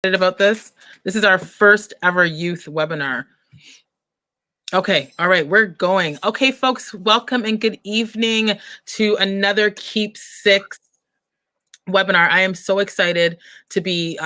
About this. This is our first ever youth webinar. Okay, all right, we're going. Okay, folks, welcome and good evening to another Keep Six webinar. I am so excited to be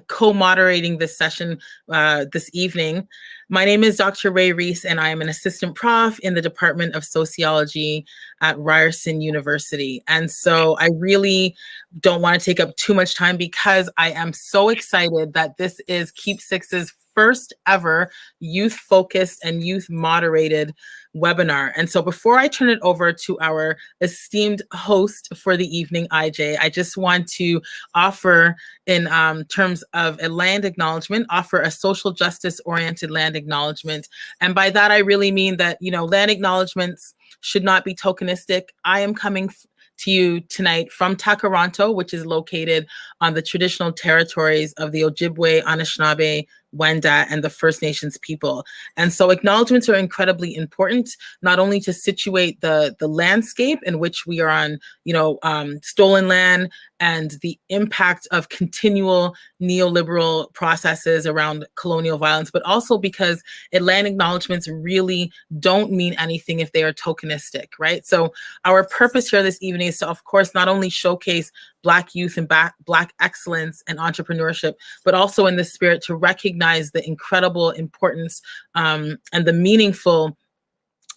co-moderating this session this evening. My name is Dr. Rai Reece, and I am an assistant prof in the Department of Sociology at Ryerson University. And so I really don't want to take up too much time because I am so excited that this is Keep Six's first ever youth-focused and youth-moderated webinar. And so before I turn it over to our esteemed host for the evening, IJ, I just want to offer, in terms of a land acknowledgement, offer a social justice oriented land acknowledgement. And by that, I really mean that, you know, land acknowledgements should not be tokenistic. I am coming to you tonight from Takaranto, which is located on the traditional territories of the Ojibwe, Anishinaabe, Wendat, and the First Nations people. And so acknowledgements are incredibly important, not only to situate the landscape in which we are on, you know, stolen land and the impact of continual neoliberal processes around colonial violence, but also because land acknowledgements really don't mean anything if they are tokenistic, right? So our purpose here this evening is to, of course, not only showcase Black youth and Black excellence and entrepreneurship, but also in the spirit to recognize the incredible importance and the meaningful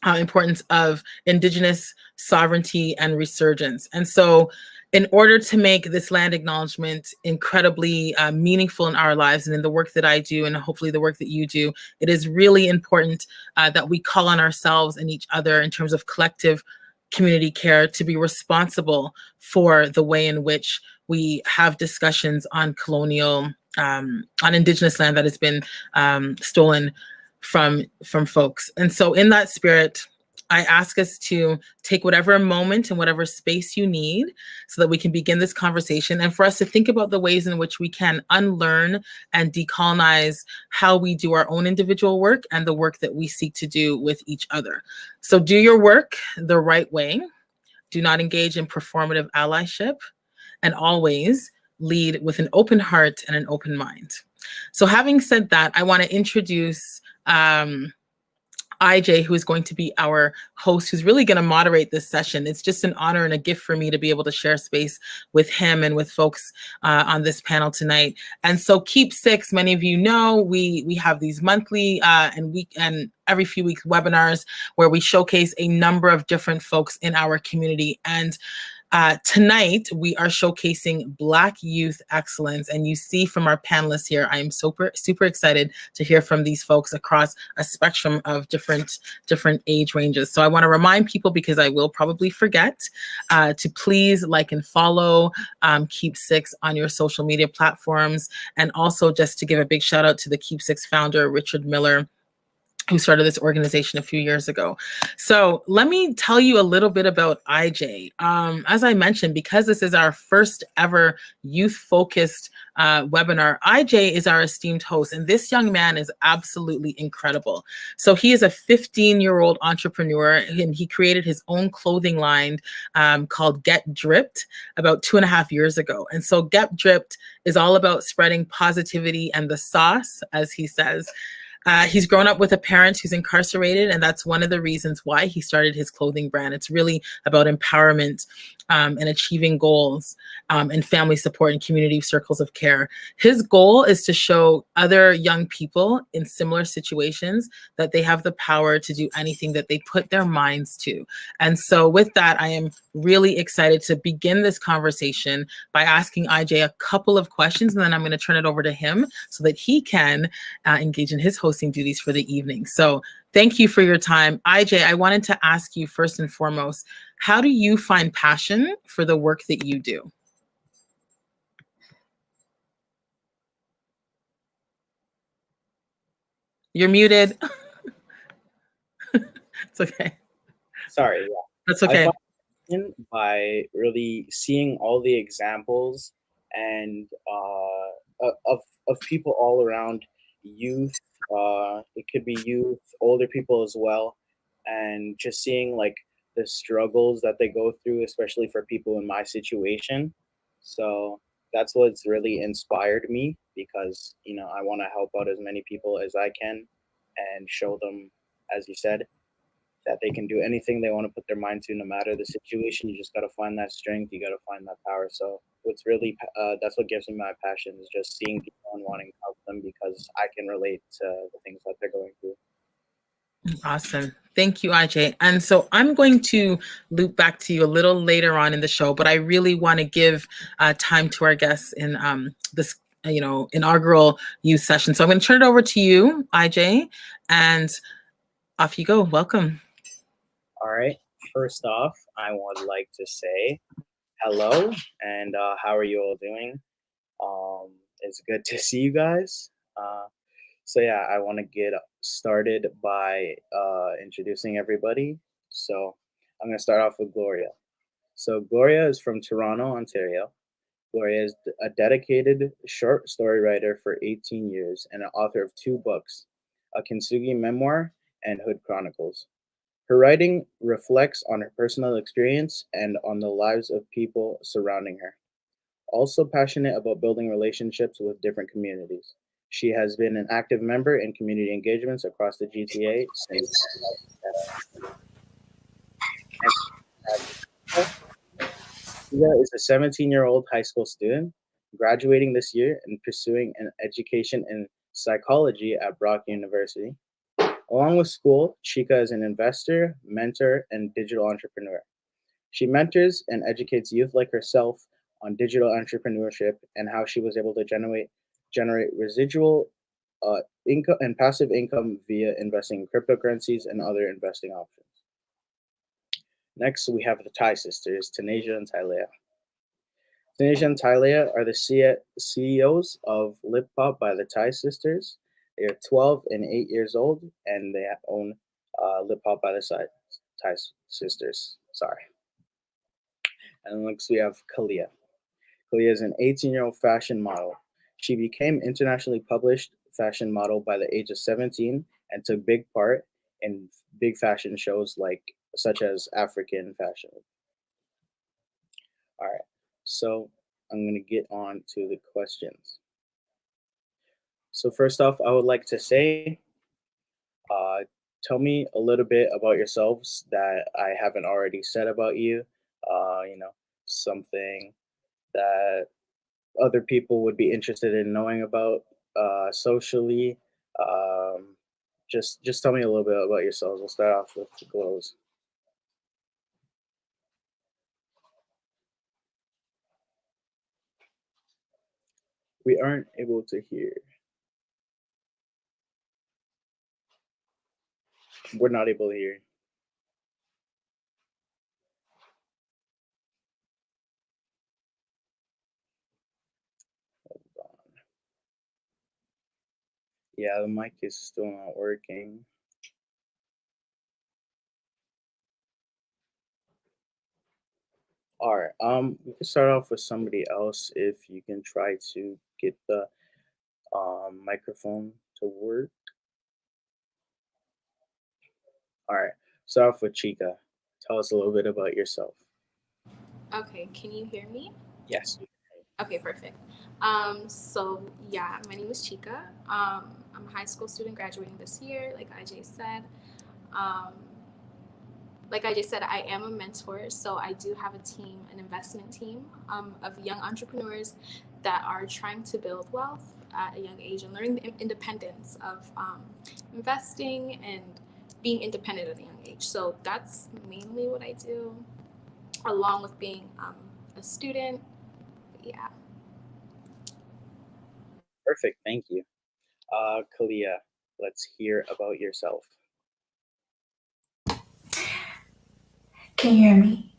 importance of Indigenous sovereignty and resurgence. And so in order to make this land acknowledgement incredibly meaningful in our lives and in the work that I do, and hopefully the work that you do, it is really important that we call on ourselves and each other in terms of collective community care to be responsible for the way in which we have discussions on colonial, on Indigenous land that has been stolen from folks. And so in that spirit, I ask us to take whatever moment and whatever space you need so that we can begin this conversation, and for us to think about the ways in which we can unlearn and decolonize how we do our own individual work and the work that we seek to do with each other. So do your work the right way. Do not engage in performative allyship, and always lead with an open heart and an open mind. So having said that, I want to introduce IJ, who is going to be our host, who's really going to moderate this session. It's just an honor and a gift for me to be able to share space with him and with folks on this panel tonight. And so Keep Six, many of you know, we have these monthly and every few weeks webinars where we showcase a number of different folks in our community. And tonight, we are showcasing Black youth excellence. And you see from our panelists here, I am super excited to hear from these folks across a spectrum of different age ranges. So I want to remind people, because I will probably forget, to please like and follow Keep Six on your social media platforms. And also just to give a big shout out to the Keep Six founder, Richard Miller, who started this organization a few years ago. So let me tell you a little bit about IJ. As I mentioned, because this is our first ever youth-focused webinar, IJ is our esteemed host, and this young man is absolutely incredible. So he is a 15-year-old entrepreneur, and he created his own clothing line called Get Dripped about 2.5 years ago. And so Get Dripped is all about spreading positivity and the sauce, as he says. He's grown up with a parent who's incarcerated, and that's one of the reasons why he started his clothing brand. It's really about empowerment and achieving goals and family support and community circles of care. His goal is to show other young people in similar situations that they have the power to do anything that they put their minds to. And so with that, I am really excited to begin this conversation by asking IJ a couple of questions, and then I'm going to turn it over to him so that he can engage in his hosting duties for the evening. So thank you for your time. IJ, I wanted to ask you first and foremost, how do you find passion for the work that you do? You're muted. It's okay. Sorry. Yeah. That's okay. I find by really seeing all the examples and of people all around, youth. It could be youth, older people as well, and just seeing like the struggles that they go through, especially for people in my situation. So that's what's really inspired me because I want to help out as many people as I can and show them, as you said, that they can do anything they want to put their mind to, no matter the situation. You just got to find that strength. You got to find that power. So what's really that's what gives me my passion is just seeing people and wanting to help them because I can relate to the things that they're going through. Awesome. Thank you, IJ. And so I'm going to loop back to you a little later on in the show, but I really want to give time to our guests in this, inaugural youth session. So I'm going to turn it over to you, IJ, and off you go. Welcome. All right. First off, I would like to say hello and how are you all doing? It's good to see you guys. So yeah, I want to get started by introducing everybody. So I'm going to start off with Gloria. So Gloria is from Toronto, Ontario. Gloria is a dedicated short story writer for 18 years and an author of 2 books, a Kintsugi memoir and Hood Chronicles. Her writing reflects on her personal experience and on the lives of people surrounding her. Also passionate about building relationships with different communities. She has been an active member in community engagements across the GTA since 2007. Tia is a 17-year-old high school student, graduating this year and pursuing an education in psychology at Brock University. Along with school, Chika is an investor, mentor, and digital entrepreneur. She mentors and educates youth like herself on digital entrepreneurship and how she was able to generate residual income and passive income via investing in cryptocurrencies and other investing options. Next, we have the Thai sisters, Tanisha and Tylea. Tanisha and Tylea are the CEOs of Lip Pop by the Thai sisters. They are 12 and 8 years old, and they own Lip Pop by the Thai sisters. Sorry. And next we have Kalia. Kalia is an 18-year-old fashion model. She became internationally published fashion model by the age of 17 and took big part in big fashion shows such as African Fashion. All right, so I'm gonna get on to the questions. So first off, I would like to say, uh, tell me a little bit about yourselves that I haven't already said about you. Something that other people would be interested in knowing about socially. Um, just tell me a little bit about yourselves. We'll start off with Glows. We aren't able to hear. We're not able to hear. Yeah, the mic is still not working. All right. We can start off with somebody else if you can try to get the microphone to work. All right. Start off with Chica. Tell us a little bit about yourself. Okay, can you hear me? Yes. Okay, perfect. So yeah, my name is Chica. I'm a high school student graduating this year, like IJ said. Um, I am a mentor, so I do have a team, an investment team of young entrepreneurs that are trying to build wealth at a young age and learning the independence of investing and being independent at a young age. So that's mainly what I do, along with being a student. Yeah. Perfect. Thank you. Kalia, let's hear about yourself. Can you hear me?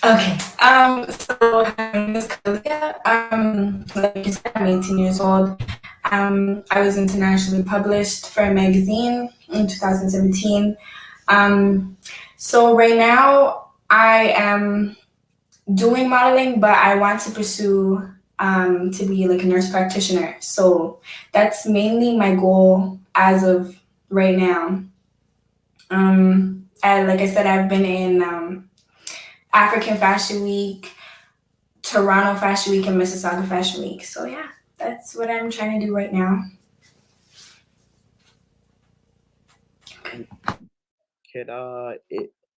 Okay. So my name is Kalia. Like you said, I'm 18 years old. I was internationally published for a magazine in 2017. So right now I am doing modeling, but I want to pursue to be like a nurse practitioner. So that's mainly my goal as of right now. Like I said, I've been in African Fashion Week Toronto Fashion Week and Mississauga Fashion Week. So yeah, that's what I'm trying to do right now.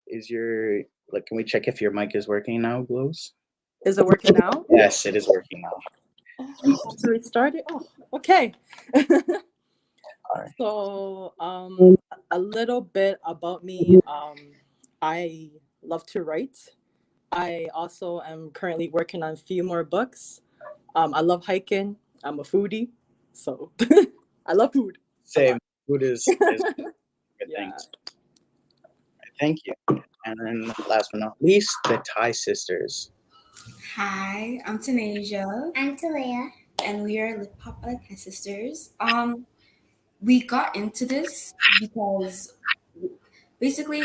Is your like? Can we check if your mic is working now, Glows? Is it working now? Yes, it is working now. Oh, I have to restart it. Oh, okay. Alright. So, a little bit about me. I love to write. I also am currently working on a few more books. I love hiking. I'm a foodie, so I love food. Same. Food is good Yeah. things. Thank you. And then last but not least, the Thai sisters. Hi, I'm Tanasia. I'm Talia. And we are Lip Pop Like My Sisters. We got into this because basically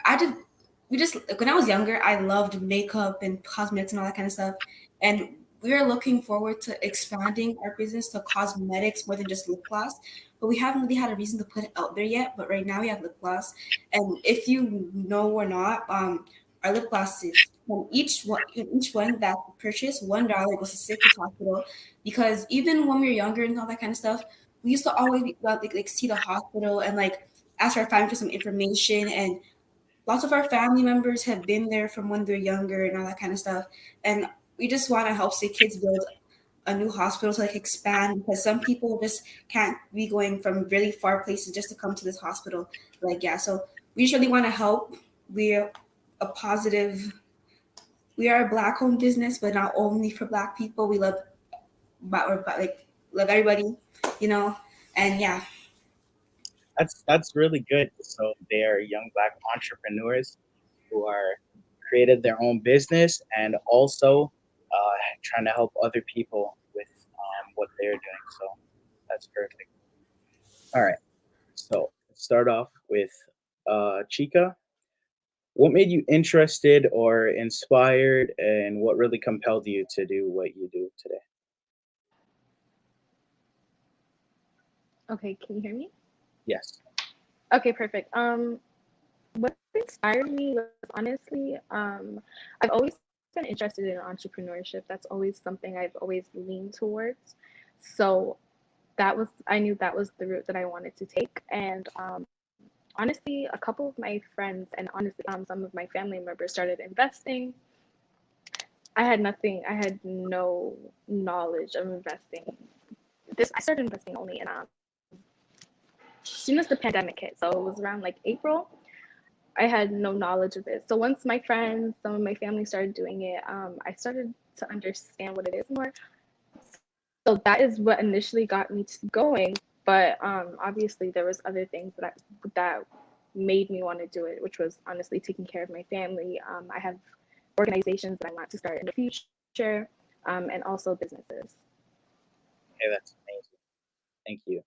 when I was younger, I loved makeup and cosmetics and all that kind of stuff. And we are looking forward to expanding our business to cosmetics more than just lip gloss. But we haven't really had a reason to put it out there yet. But right now we have lip gloss. And if you know or not, our lip glosses, from each one that you purchase, $1 goes to Sick Kids Hospital. Because even when we were younger and all that kind of stuff, we used to always like see the hospital and like ask our family for some information, and lots of our family members have been there from when they're younger and all that kind of stuff. And we just want to help Sick Kids build a new hospital to like expand, because some people just can't be going from really far places just to come to this hospital. Like, yeah, so we just really want to help. We're a positive, we are a Black owned business, but not only for Black people. We love everybody, you know, and yeah. That's really good. So they are young Black entrepreneurs who are created their own business and also trying to help other people with what they're doing. So that's perfect. All right. So let's start off with Chica. What made you interested or inspired, and what really compelled you to do what you do today? Okay, can you hear me? Yes. Okay, perfect. What inspired me was honestly, I've always been interested in entrepreneurship. That's always something I've always leaned towards. So I knew that was the route that I wanted to take. And honestly, a couple of my friends and honestly, some of my family members started investing. I had no knowledge of investing. I started investing only in as soon as the pandemic hit. So it was around like April. I had no knowledge of it. So once my friends, some of my family started doing it, I started to understand what it is more. So that is what initially got me going. But obviously there was other things that made me want to do it, which was honestly taking care of my family. I have organizations that I want to start in the future, and also businesses. Okay, that's amazing. Thank you.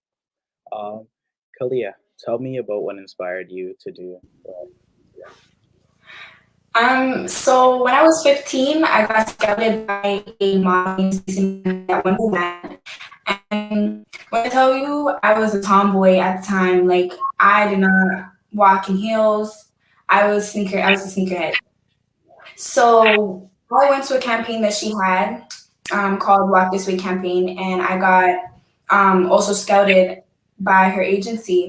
Kalia, tell me about what inspired you to do what. So when I was 15, I got scouted by a modeling agency at one moment. And when I tell you, I was a tomboy at the time. Like, I did not walk in heels. I was a sneakerhead. So I went to a campaign that she had called Walk This Way campaign, and I got also scouted by her agency.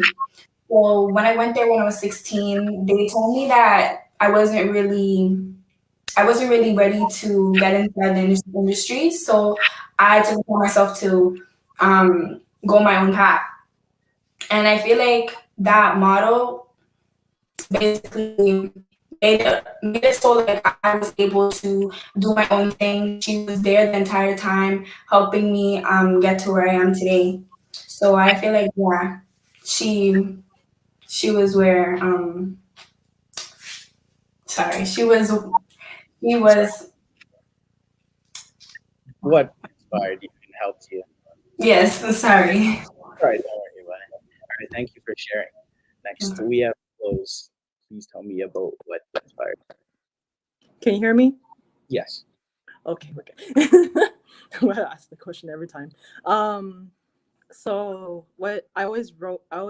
So when I went there when I was 16, they told me that I wasn't really ready to get inside the industry. So I took it upon myself to go my own path. And I feel like that model basically made it so like I was able to do my own thing. She was there the entire time helping me get to where I am today. So I feel like, yeah, she was where she was What inspired you and helped you? yes, sorry. All right, don't worry about it. All right, thank you for sharing. Next, we have Rose. Please tell me about what inspired you. Can you hear me? Yes. Okay. Well, I ask the question every time. So what I always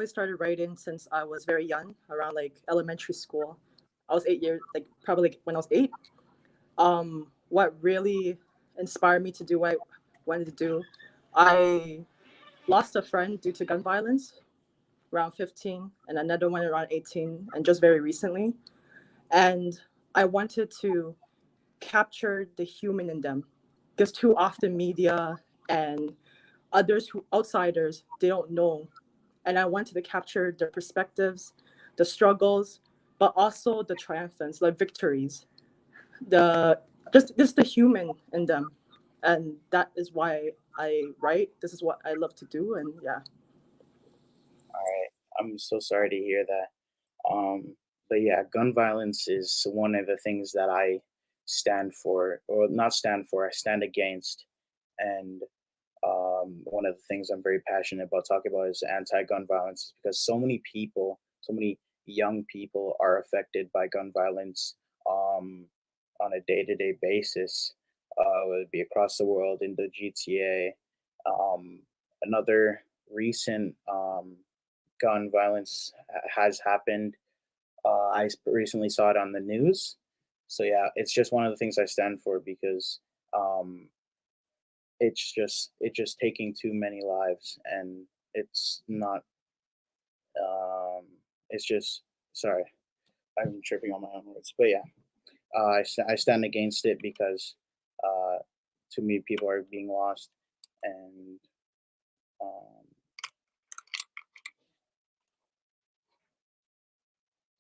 started writing since I was very young, around like elementary school. I was 8 years, like probably like when I was 8. What really inspired me to do what I wanted to do. I lost a friend due to gun violence around 15, and another one around 18, and just very recently. And I wanted to capture the human in them, because too often media and others who outsiders, they don't know. And I wanted to capture their perspectives, the struggles, but also the triumphants, like victories, the just the human in them. And that is why I write. This is what I love to do. And yeah. All right. I'm so sorry to hear that. But yeah, gun violence is one of the things that I stand for, or not stand for, I stand against. And one of the things I'm very passionate about talking about is anti-gun violence, because so many people, so many young people are affected by gun violence on a day-to-day basis, whether it be across the world, in the GTA. Um, Another recent gun violence has happened. Recently saw it on the news. So yeah, it's just one of the things I stand for, because um, it's just taking too many lives, and it's not. Um, it's just sorry, I'm tripping on my own words, but yeah, I stand against it because uh, too many people are being lost, and um,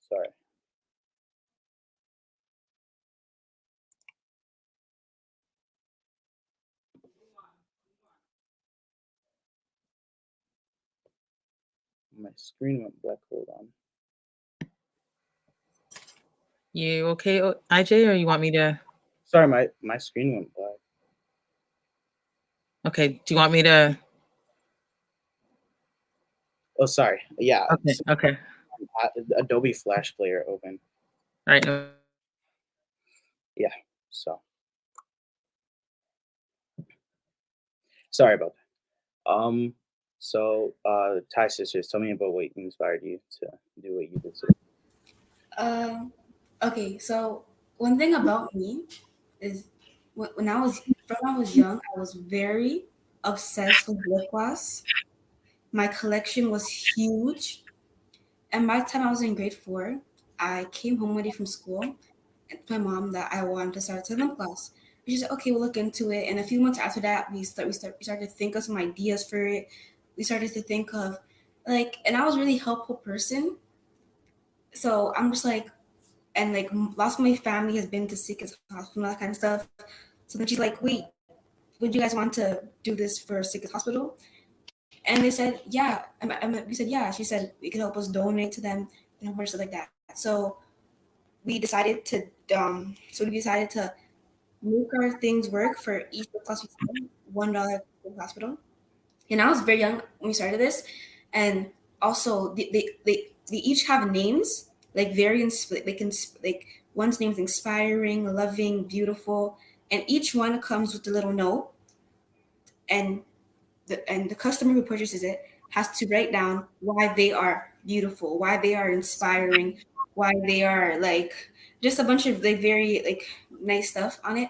sorry, my screen went black. Hold on. You okay, IJ, or you want me to? Sorry, my screen went black. Okay, do you want me to? Oh, sorry. Yeah, Okay, so, okay. Adobe Flash Player open. All right. No. Yeah, so sorry about that. Thai sisters, tell me about what inspired you to do what you did today. Um, okay, so one thing about me is when I was young, I was very obsessed with lip gloss. My collection was huge, and by the time I was in grade 4, I came home one day from school and told my mom that I wanted to start a lip gloss. She said, "Okay, we'll look into it." And a few months after that, we started to think of some ideas for it. We started to think of and I was a really helpful person. So I'm just like, and like lots of my family has been to Sickest Hospital, that kind of stuff. So then she's like, "Wait, would you guys want to do this for Sickest Hospital?" And they said, "Yeah." We said, "Yeah." She said, "We could help us donate to them and stuff like that." So we decided to make our things work for each class we said, $1 per hospital. And I was very young when we started this, and also they each have names like they can like one's name is inspiring, loving, beautiful, and each one comes with a little note, and the customer who purchases it has to write down why they are beautiful, why they are inspiring, why they are like just a bunch of like very like nice stuff on it.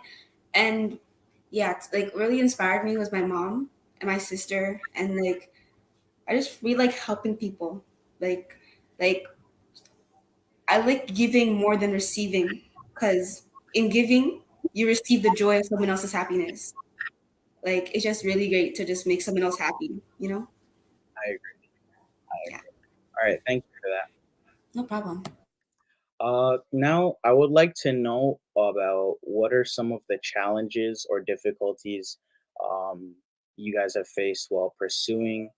And yeah, it's, like really inspired me was my mom and my sister, and like I just really like helping people. Like like I like giving more than receiving, because in giving you receive the joy of someone else's happiness. Like it's just really great to just make someone else happy, you know? I agree. I Yeah, agree. All right, thank you for that. no problem. Now I would like to know about what are some of the challenges or difficulties um, you guys have faced while pursuing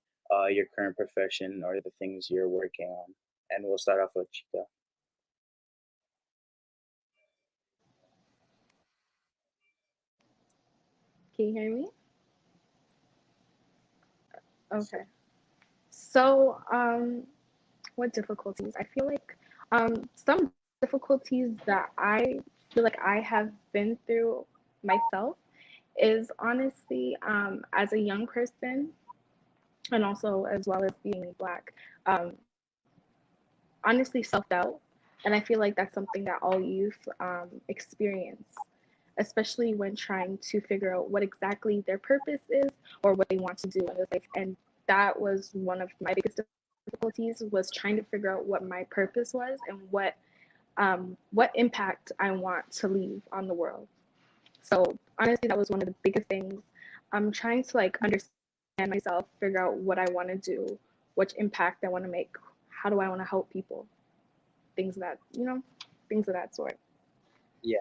your current profession or the things you're working on. And we'll start off with Chica. Can you hear me? Okay. So, what difficulties? I feel like some difficulties that I feel like I have been through myself is honestly as a young person and also as well as being black, um, honestly self doubt, and I feel like that's something that all youth experience. especially when trying to figure out what exactly their purpose is or what they want to do in this life. And that was one of my biggest difficulties, was trying to figure out what my purpose was and what impact I want to leave on the world. So honestly, that was one of the biggest things. I'm trying to like understand myself, figure out what I want to do, which impact I want to make, how do I want to help people, things of that, things of that sort. Yeah,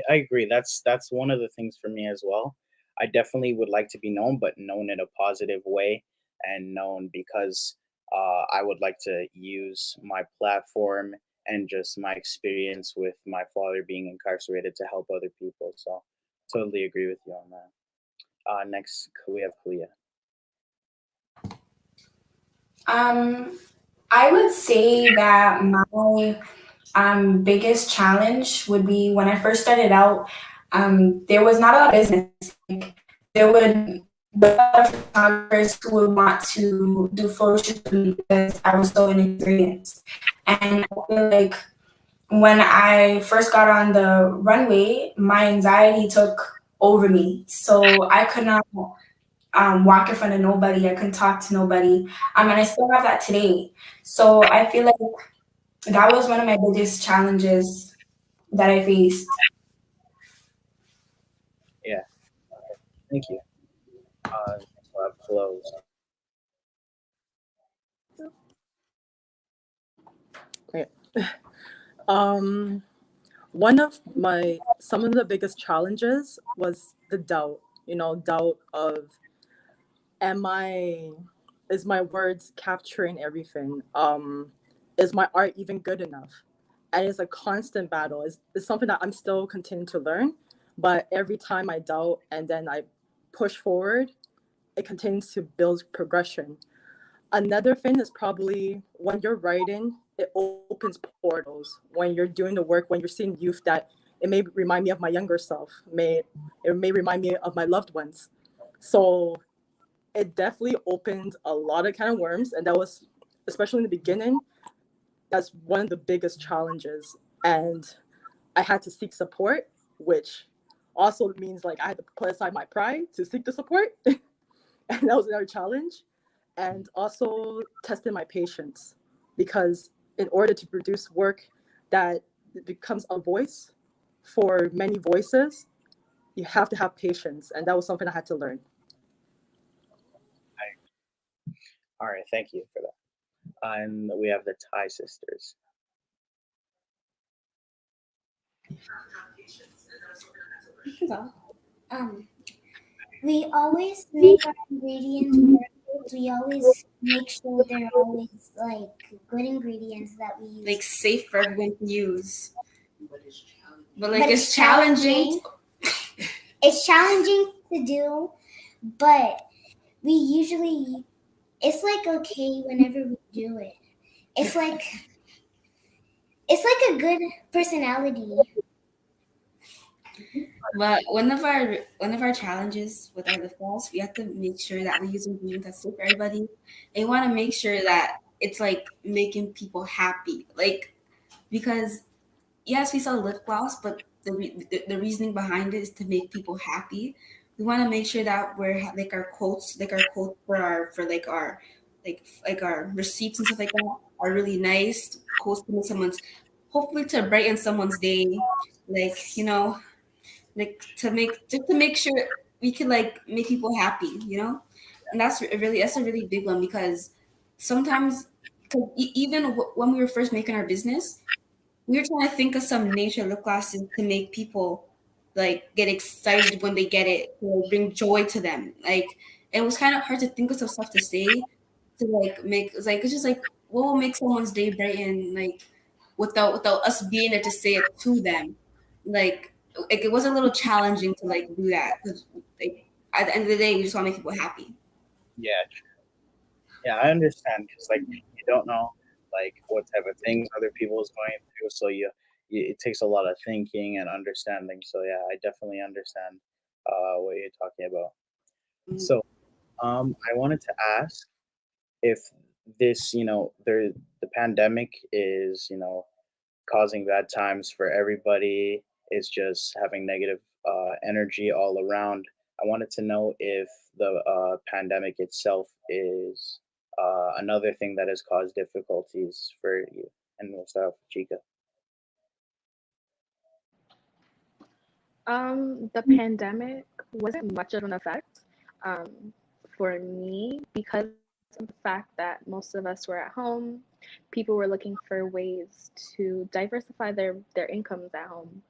I agree. That's one of the things for me as well. I definitely would like to be known, but known in a positive way, and known because I would like to use my platform and just my experience with my father being incarcerated to help other people. So totally agree with you on that. Next, we have Kalia. Um, I would say that my biggest challenge would be when I first started out. There was not a lot of business. Like, there would be a lot of photographers who would want to do photo shoots with me because I was so inexperienced. And I feel like when I first got on the runway, my anxiety took over me. So I could not walk in front of nobody. I couldn't talk to nobody. And I still have that today. So I feel like that was one of my biggest challenges that I faced. Yeah, thank you. Next we'll have Close. Okay. Um, One of some of the biggest challenges was the doubt, doubt of, am I, is my words capturing everything? Is my art even good enough? And it's a constant battle. It's something that I'm still continuing to learn, but every time I doubt and then I push forward, it continues to build progression. Another thing is probably when you're writing, it opens portals. When you're doing the work, when you're seeing youth, that it may remind me of my younger self, it may remind me of my loved ones. So it definitely opened a lot of kind of worms, and that was, especially in the beginning, that's one of the biggest challenges. And I had to seek support, which also means like I had to put aside my pride to seek the support. And that was another challenge. And also testing my patience, because in order to produce work that becomes a voice for many voices, you have to have patience, and that was something I had to learn. All right, thank you for that. And we have the Thai sisters. So, um, we always make our ingredients perfect. We always make sure they're always like good ingredients that we use. Like safe for everyone to use. But like But it's challenging. It's challenging to do, but we usually, it's like okay whenever we do it. It's like a good personality. But one of our challenges with our lip gloss, we have to make sure that we use ingredients that's safe for everybody. And we want to make sure that it's like making people happy. Like, because yes, we sell lip gloss, but the reasoning behind it is to make people happy. We want to make sure that like our quotes for our receipts and stuff like that are really nice quotes to make someone's, hopefully to brighten someone's day, like like to make sure we can like make people happy. And that's a really big one, because sometimes, even when we were first making our business, we were trying to think of some nature lip glosses to make people like get excited when they get it, to like, bring joy to them. Like, and it was kind of hard to think of some stuff to say to like make. It's just like, what will make someone's day brighten, like without us being there to say it to them. Like it was a little challenging to like do that, because like at the end of the day, we just want to make people happy. Yeah, yeah, I understand because like you don't know like what type of things other people is going through, so it takes a lot of thinking and understanding. So yeah, I definitely understand what you're talking about. Mhm. So I wanted to ask if this, the pandemic is, causing bad times for everybody. It's just having negative energy all around. I wanted to know if the pandemic itself is another thing that has caused difficulties for you. And we'll start off with Chica. The pandemic wasn't much of an effect for me because of the fact that most of us were at home. People were looking for ways to diversify their incomes at home.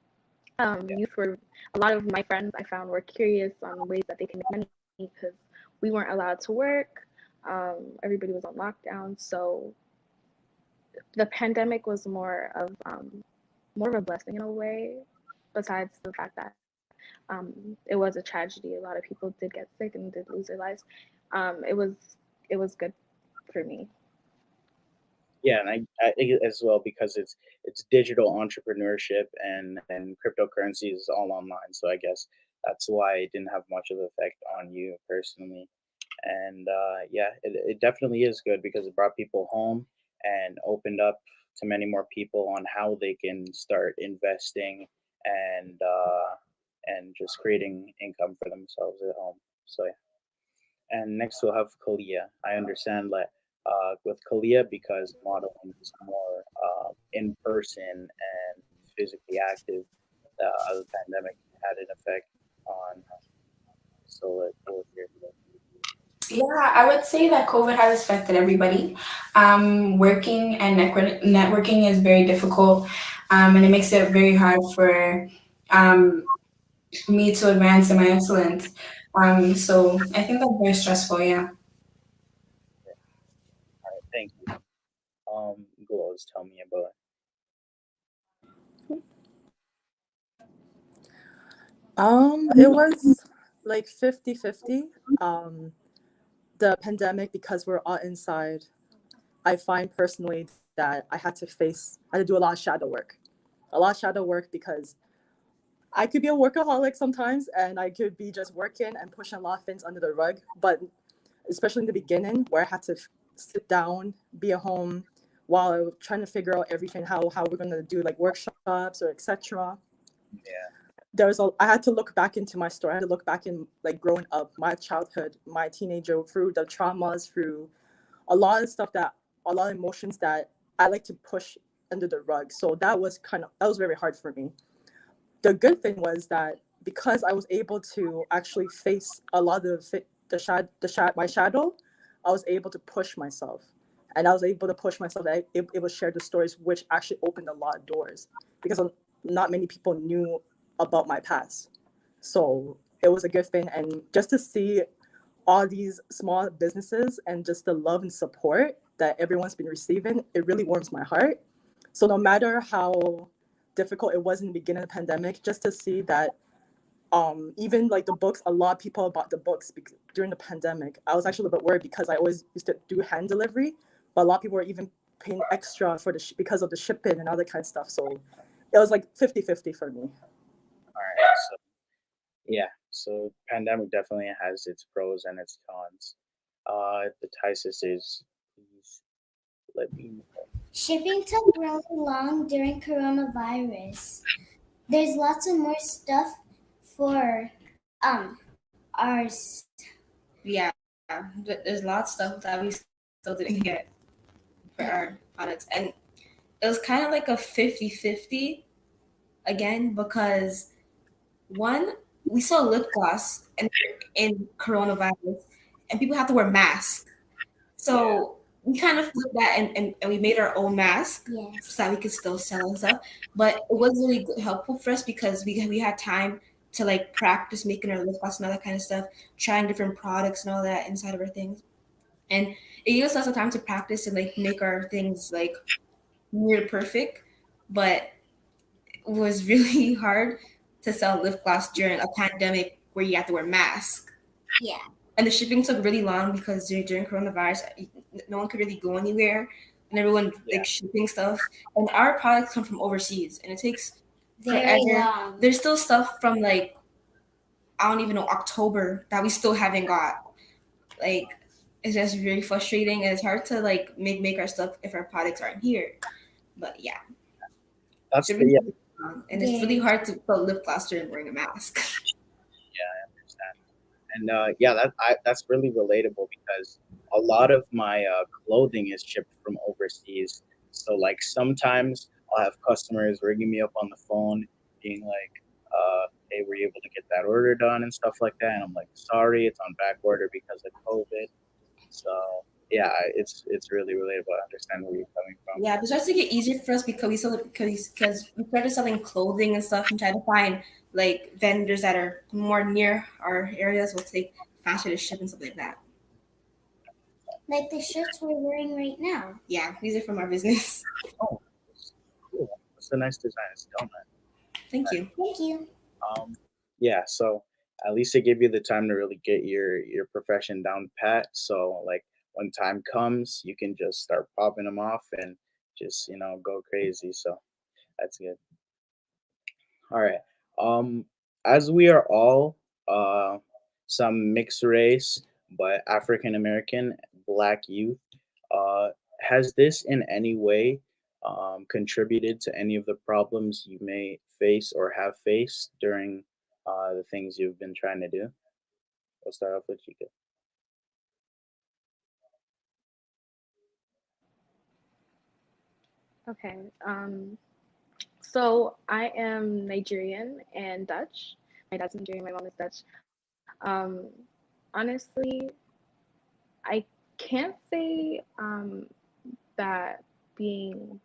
Youth were, a lot of my friends I found were curious on ways that they can make money because we weren't allowed to work. Everybody was on lockdown, so the pandemic was more of a blessing in a way. Besides the fact that it was a tragedy, a lot of people did get sick and did lose their lives. It was good for me. Yeah, and I think as well because it's digital entrepreneurship and cryptocurrency is all online. So I guess that's why it didn't have much of an effect on you personally. And yeah, it definitely is good because it brought people home and opened up to many more people on how they can start investing and just creating income for themselves at home. So yeah. And next we'll have Kalia. I understand that with Kalia, because modeling is more in person and physically active, the pandemic had an effect on. So we'll hear that. Yeah, I would say that COVID has affected everybody. Working and networking is very difficult, and it makes it very hard for um, me to advance in my excellence. So I think that's very stressful. Yeah. All right, thank you. Glows, tell me about It was like 50-50. The pandemic, because we're all inside, I find personally that I had to do a lot of shadow work. A lot of shadow work because I could be a workaholic sometimes and I could be just working and pushing a lot of things under the rug. But especially in the beginning where I had to sit down, be at home while I was trying to figure out everything, how we're gonna do like workshops or etc. yeah, I had to look back into my story. I had to look back in like growing up, my childhood, my teenager, through the traumas, through a lot of emotions that I like to push under the rug. So that was very hard for me. The good thing was that because I was able to actually face a lot of my shadow, I was able to push myself, and I was able to push myself. It was share the stories, which actually opened a lot of doors because not many people knew about my past. So it was a good thing, and just to see all these small businesses and just the love and support that everyone's been receiving, it really warms my heart. So no matter how difficult it was in the beginning of the pandemic, just to see that even like the books, a lot of people bought the books during the pandemic. I was actually a little bit worried because I always used to do hand delivery, but a lot of people were even paying extra for because of the shipping and other kind of stuff. So it was like 50-50 for me. all right. So yeah, so pandemic definitely has its pros and its cons. The Thai sisters, please let me know. Shipping took really long during coronavirus. There's lots of more stuff for ours. Yeah, there's lots of stuff that we still didn't get for our products. And it was kind of like a 50-50 again because one, we saw lip gloss in coronavirus and people have to wear masks. So we kind of flipped that and we made our own mask Yes. so that we could still sell and stuff. But it was really helpful for us because we had time to like practice making our lip gloss and all that kind of stuff, trying different products and all that inside of our things. And it gave us lots of time to practice and like make our things like near perfect. But it was really hard to sell lip gloss during a pandemic where you have to wear masks. Yeah. And the shipping took really long because during coronavirus, no one could really go anywhere, and everyone like shipping stuff. And our products come from overseas, and it takes Very forever. long. There's still stuff from like I don't even know October that we still haven't got. Like it's just really frustrating, and it's hard to like make our stuff if our products aren't here. But yeah, That's shipping. yeah. And it's really hard to put lip gloss during wearing a mask. Yeah, I understand. And yeah, that's really relatable because a lot of my clothing is shipped from overseas. So like sometimes I'll have customers ringing me up on the phone, being like, "Hey, were you able to get that order done and stuff like that?" And I'm like, "Sorry, it's on back order because of COVID." So yeah, it's really relatable. I understand where you're coming from. Yeah, it starts to get easier for us because we started selling clothing and stuff and try to find like vendors that are more near our areas will take faster to ship and stuff like that. Like the shirts we're wearing right now. Yeah, these are from our business. Oh, cool. That's a nice design. It's done. Thank you. Thank you. Um, yeah, so at least it gave you the time to really get your profession down pat. So like when time comes, you can just start popping them off and just go crazy. So that's good. All right. Um, as we are all some mixed race, but African American Black youth, uh, has this in any way contributed to any of the problems you may face or have faced during the things you've been trying to do? We'll start off with Chica. Okay. So I am Nigerian and Dutch. My dad's Nigerian, my mom is Dutch. Um, Honestly, I can't say that being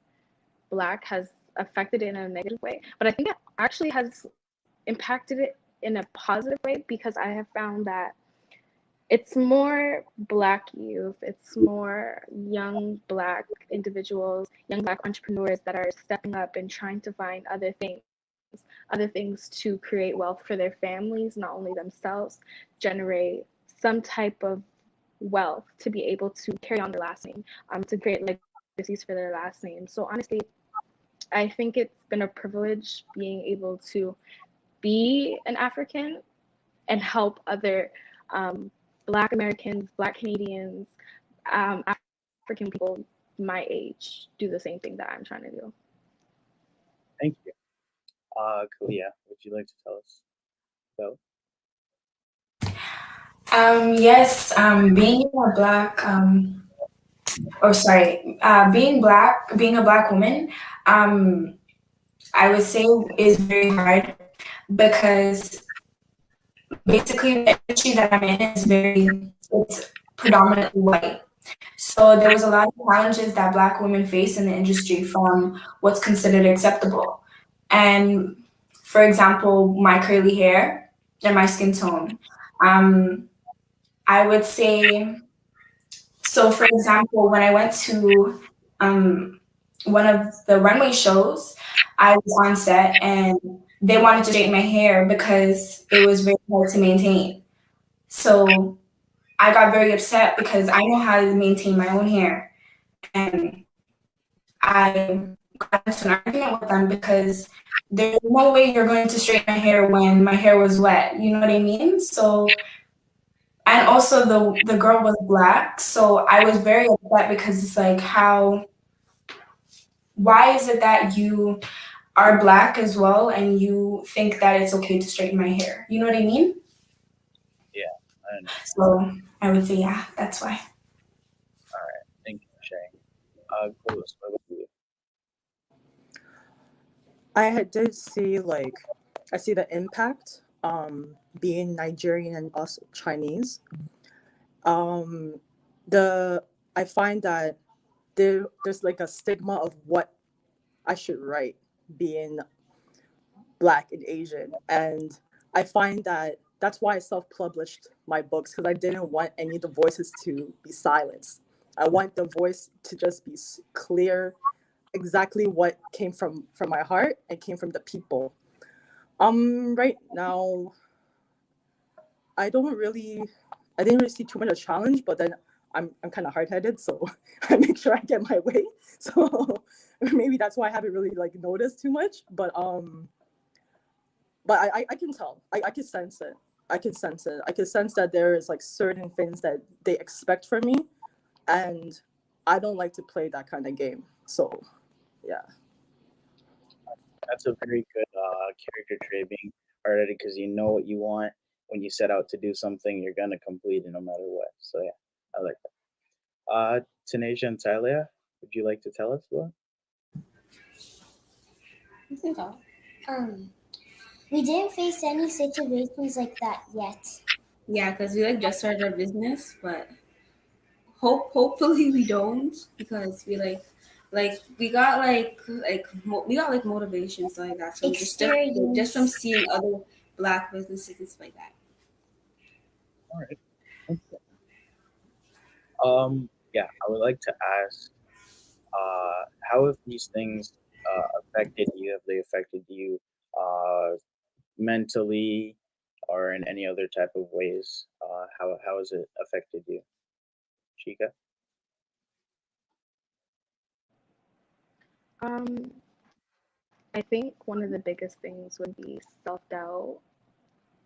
Black has affected it in a negative way, but I think it actually has impacted it in a positive way because I have found that it's more Black youth, it's more young Black individuals, young Black entrepreneurs that are stepping up and trying to find other things to create wealth for their families, not only themselves, generate some type of wealth to be able to carry on their last name, to create legacies for their last name. So honestly, I think it's been a privilege being able to be an African and help other Black Americans, Black Canadians, African people my age do the same thing that I'm trying to do. Thank you. Kalia, would you like to tell us about? Yes, being a black, being a black woman, um, I would say is very hard because basically the industry that I'm in it's predominantly white. So there was a lot of challenges that Black women face in the industry from what's considered acceptable. And for example, my curly hair and my skin tone. Um, I would say, so for example, when I went to um, one of the runway shows, I was on set and they wanted to straighten my hair because it was very hard to maintain. So I got very upset because I know how to maintain my own hair. And I got into an argument with them because there's no way you're going to straighten my hair when my hair was wet. You know what I mean? So, and also the girl was Black. So I was very upset because it's like, why is it that you are Black as well and you think that it's okay to straighten my hair? You know what I mean? Yeah, I understand. So I would say, yeah, that's why. All right. Thank you for sharing. Carlos, what about you? Did see I see the impact being Nigerian and also Chinese. The I find that there's like a stigma of what I should write being Black and Asian, and I find that that's why I self-published my books because I didn't want any of the voices to be silenced. I want the voice to just be clear, exactly what came from my heart and came from the people. Right now, I didn't really see too much of a challenge, but then I'm kind of hard-headed, so I make sure I get my way. So maybe that's why I haven't really noticed too much. But I can tell. I can sense it. I can sense it. I can sense that there is certain things that they expect from me, and I don't like to play that kind of game. So yeah. That's a very good character trait, being hard-headed, because you know what you want. When you set out to do something, you're gonna complete it no matter what. So yeah, I like that. Tanisha and Talia, would you like to tell us about? You can go. We didn't face any situations like that yet. Yeah, because we like just started our business, but hopefully we don't, because we got we got like motivation, so like that. So just from Experience. seeing other black businesses and stuff like that. All right. Okay. Yeah, I would like to ask, how have these things affected you? Have they affected you mentally or in any other type of ways? How has it affected you, Chica? Um, I think one of the biggest things would be self doubt.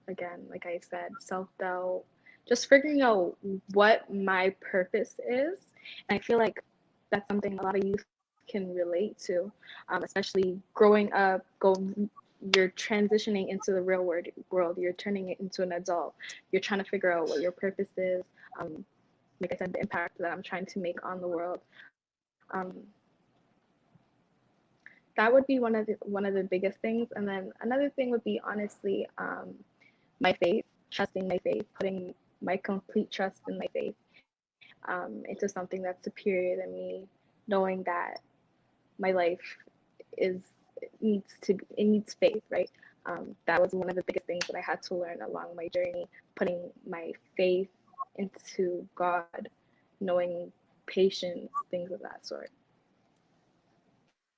Again, like I said, self doubt, just figuring out what my purpose is. And I feel like that's something a lot of youth can relate to, especially growing up, you're transitioning into the real world, you're turning it into an adult, you're trying to figure out what your purpose is. Um, like I said, the impact that I'm trying to make on the world. Um, that would be one of the biggest things. And then another thing would be honestly my faith, trusting my faith, putting my complete trust in my faith into something that's superior than me, knowing that my life is it needs faith, right? That was one of the biggest things that I had to learn along my journey, putting my faith into God, knowing patience, things of that sort.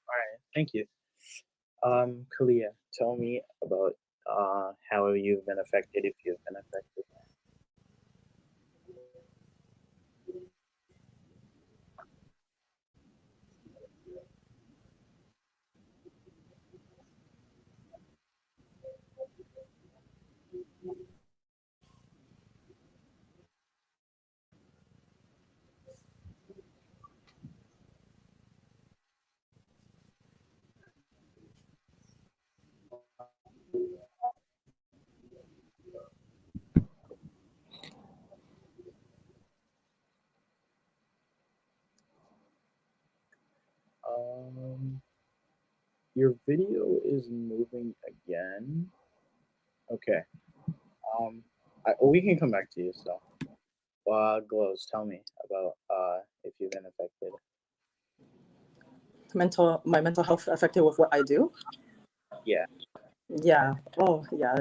All right, thank you. Kalia, tell me about how you've been affected, if you've been affected. Um, your video is moving again. Okay. We can come back to you. So, Glows, tell me about if you've been affected. My mental health affected with what I do. Yeah. Yeah. Oh, yeah.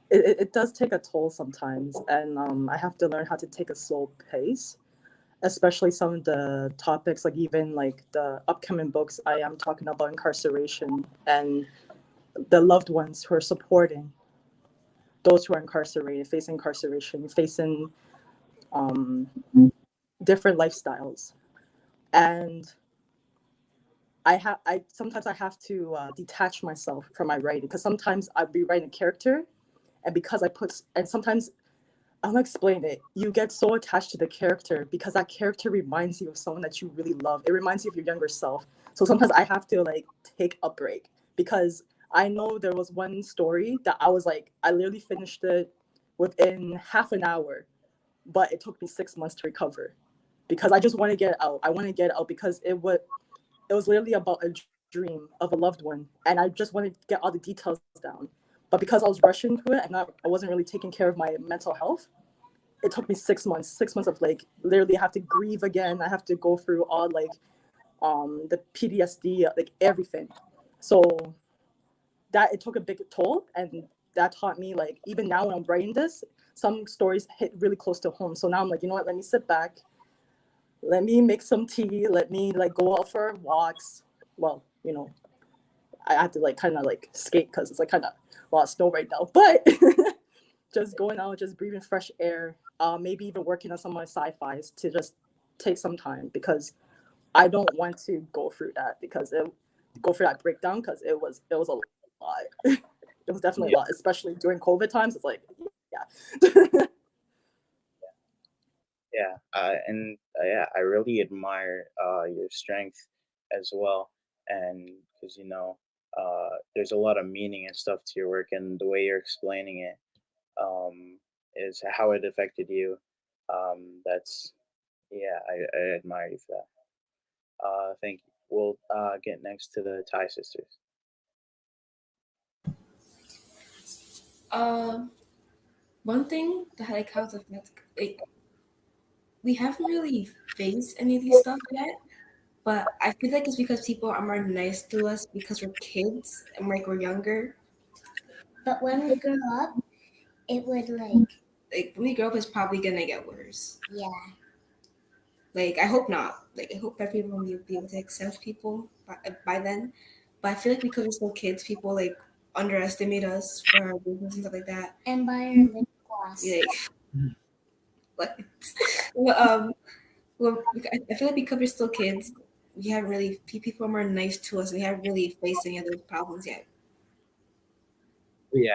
It does take a toll sometimes, and I have to learn how to take a slow pace, especially some of the topics, like even like the upcoming books I am talking about incarceration and the loved ones who are supporting those who are incarcerated, facing incarceration, facing um, different lifestyles, and I sometimes I have to detach myself from my writing, because sometimes I'll be writing a character, and because and sometimes I'm gonna explain it. You get so attached to the character because that character reminds you of someone that you really love. It reminds you of your younger self. So sometimes I have to like take a break, because I know there was one story that I literally finished it within half an hour, but it took me 6 months to recover, because I just want to get it out. I want to get it out because it was literally about a dream of a loved one, and I just wanted to get all the details down. But because I was rushing through it, I wasn't really taking care of my mental health. It took me 6 months, 6 months of like literally I have to grieve again. I have to go through all like the PTSD, like everything. So that it took a big toll, and that taught me, like, even now when I'm writing this, some stories hit really close to home. So now I'm like, you know what? Let me sit back. Let me make some tea. Let me like go out for walks. Well, I have to like kind of like skate because it's like kind of a lot of snow right now. But just going out, just breathing fresh air, maybe even working on some of my sci-fis to just take some time, because I don't want to go through that breakdown, because it was a lot. It was definitely a Yeah. lot, especially during COVID times. It's like, yeah. Yeah. And yeah, I really admire your strength as well, and because there's a lot of meaning and stuff to your work, and the way you're explaining it is how it affected you. That's yeah, I admire you for that. Thank you. We'll get next to the Thai sisters. Um, One thing that like how to like we haven't really faced any of these stuff yet, but I feel like it's because people are more nice to us because we're kids and like we're younger. But when we grow up, it would like, Like when we grow up, it's probably gonna get worse. yeah. Like I hope not. Like I hope that people will be able to accept people by then. But I feel like because we're still kids, people like underestimate us for our business and stuff like that. And buy our lip gloss. Like what? Well, I feel like because we're still kids, we haven't really people are more nice to us. We haven't really faced any of those problems yet. Yeah,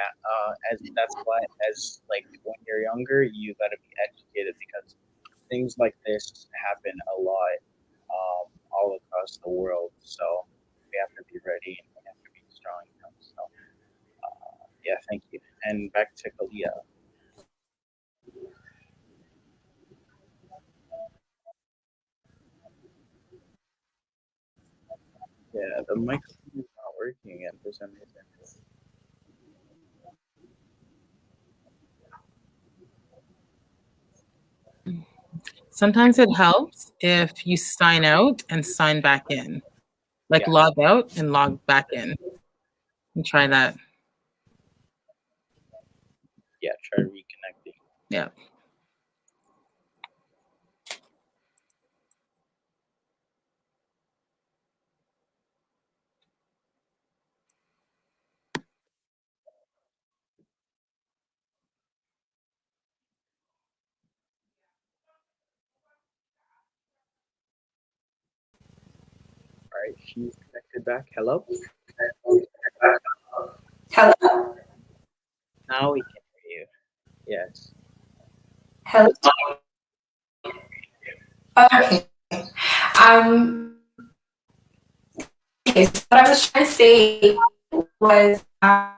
as that's why as like when you're younger, you got to be educated because things like this happen a lot all across the world. So we have to be ready and we have to be strong. So yeah, thank you. And back to Kalia. Yeah, the microphone is not working again for some reason. Sometimes it helps if you sign out and sign back in, like Yeah. log out and log back in. And try that. Yeah, try reconnecting. Yeah. All right, she's connected back. Hello. Hello. Now we can hear you. Yes. Hello. Okay. Um. Okay. So what I was trying to say was, I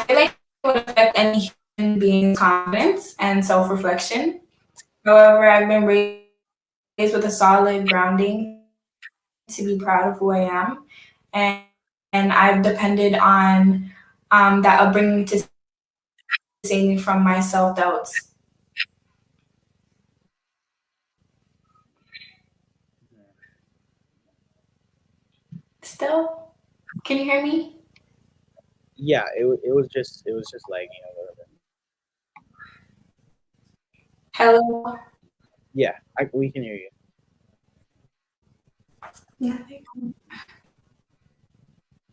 feel like it would affect any human being's confidence and self-reflection. However, I've been raised with a solid grounding to be proud of who I am, and I've depended on that upbringing to save me from my self doubts. Still, can you hear me? Yeah, it was just lagging a little bit. Hello. Yeah, we can hear you. Yeah.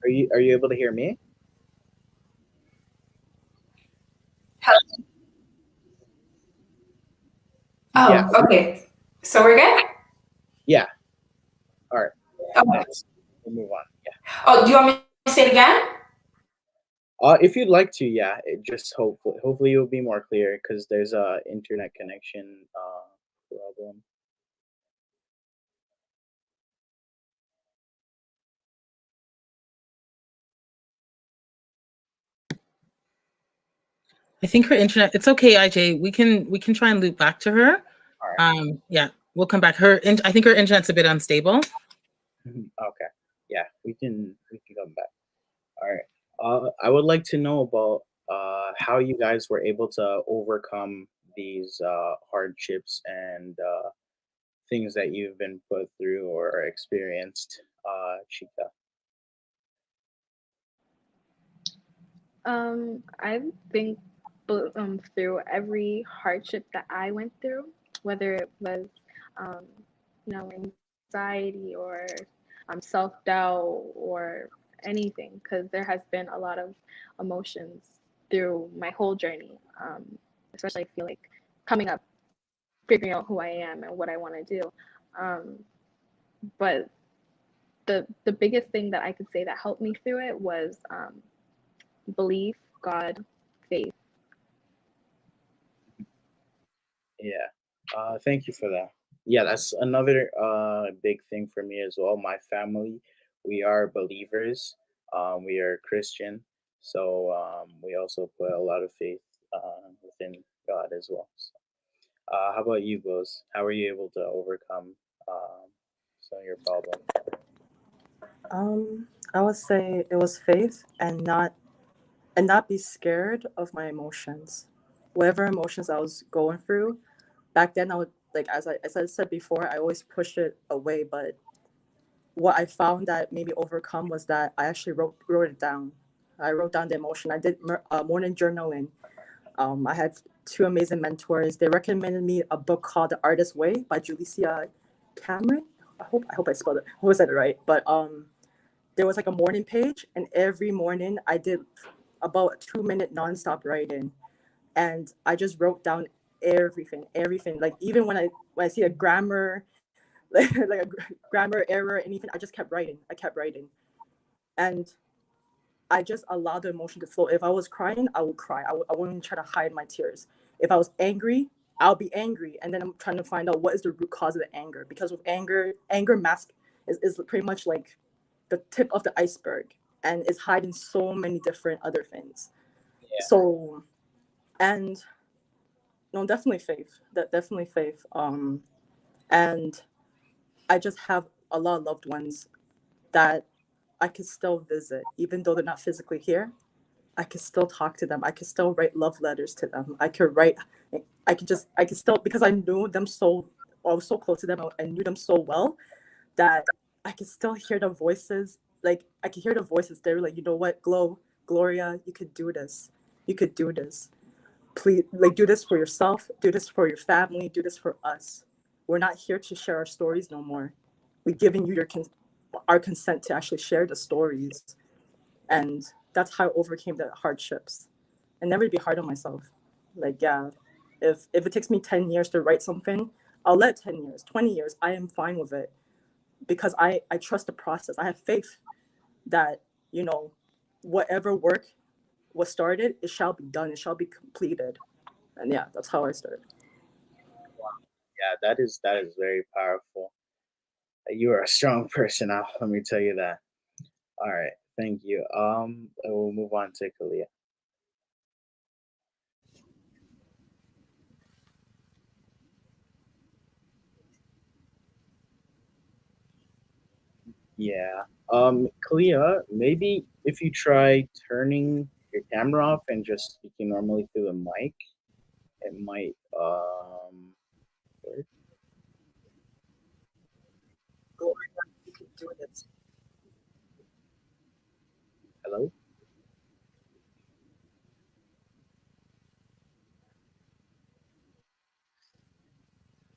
Are you able to hear me? Hello. Yeah. Oh, okay. So we're good. Yeah. All right. Okay. We'll move on. Yeah. Oh, do you want me to say it again? If you'd like to, yeah. It just hopefully it'll be more clear because there's a internet connection problem. I think her internet. It's okay, IJ. We can try and loop back to her. All right. Yeah, we'll come back. I think her internet's a bit unstable. Okay. Yeah, we can come back. All right. I would like to know about how you guys were able to overcome these hardships and things that you've been put through or experienced, Chica. I've been through every hardship that I went through, whether it was, um, anxiety or self doubt or anything, because there has been a lot of emotions through my whole journey, especially I feel like coming up, figuring out who I am and what I want to do. Um, but the biggest thing that I could say that helped me through it was belief, God, faith. Yeah. Thank you for that. Yeah, that's another big thing for me as well. My family, we are believers. We are Christian, so we also put a lot of faith within God as well. So, how about you, Bose? How were you able to overcome some of your problems? I would say it was faith and not be scared of my emotions. Whatever emotions I was going through, back then I would like as I said before, I always push it away. But what I found that made me overcome was that I actually wrote it down. I wrote down the emotion. I did morning journaling. I had two amazing mentors. They recommended me a book called The Artist's Way by Julicia Cameron. I hope I spelled it. I hope I said it right. But there was like a morning page, and every morning I did about a 2 minute nonstop writing, and I just wrote down everything. Like even when I see a grammar like a grammar error, anything, I just kept writing. I kept writing, and I just allowed the emotion to flow. If I was crying, I would cry. I wouldn't try to hide my tears. If I was angry, I'll be angry, and then I'm trying to find out what is the root cause of the anger. Because with anger mask is pretty much like the tip of the iceberg, and is hiding so many different other things. Yeah, So, and no, definitely faith. That definitely faith. And I just have a lot of loved ones that I could still visit, even though they're not physically here. I could still talk to them. I could still write love letters to them. I could still, because I knew them so, I was so close to them. I knew them so well that I could still hear the voices. Like, I could hear the voices. They were like, you know what, Gloria, you could do this. You could do this. Please, like, do this for yourself. Do this for your family. Do this for us. We're not here to share our stories no more. We're giving you our consent to actually share the stories. And that's how I overcame the hardships, and never to be hard on myself. Like, yeah, if it takes me 10 years to write something, I'll let 10 years, 20 years, I am fine with it, because I trust the process. I have faith that, you know, whatever work was started, it shall be done, it shall be completed. And yeah, that's how I started. yeah, that is very powerful. You are a strong person. Now, let me tell you that. All right, thank you. We'll move on to Kalia. Yeah. Kalia, maybe if you try turning your camera off and just speaking normally through the mic, it might work. Gloria, you can do it. Hello?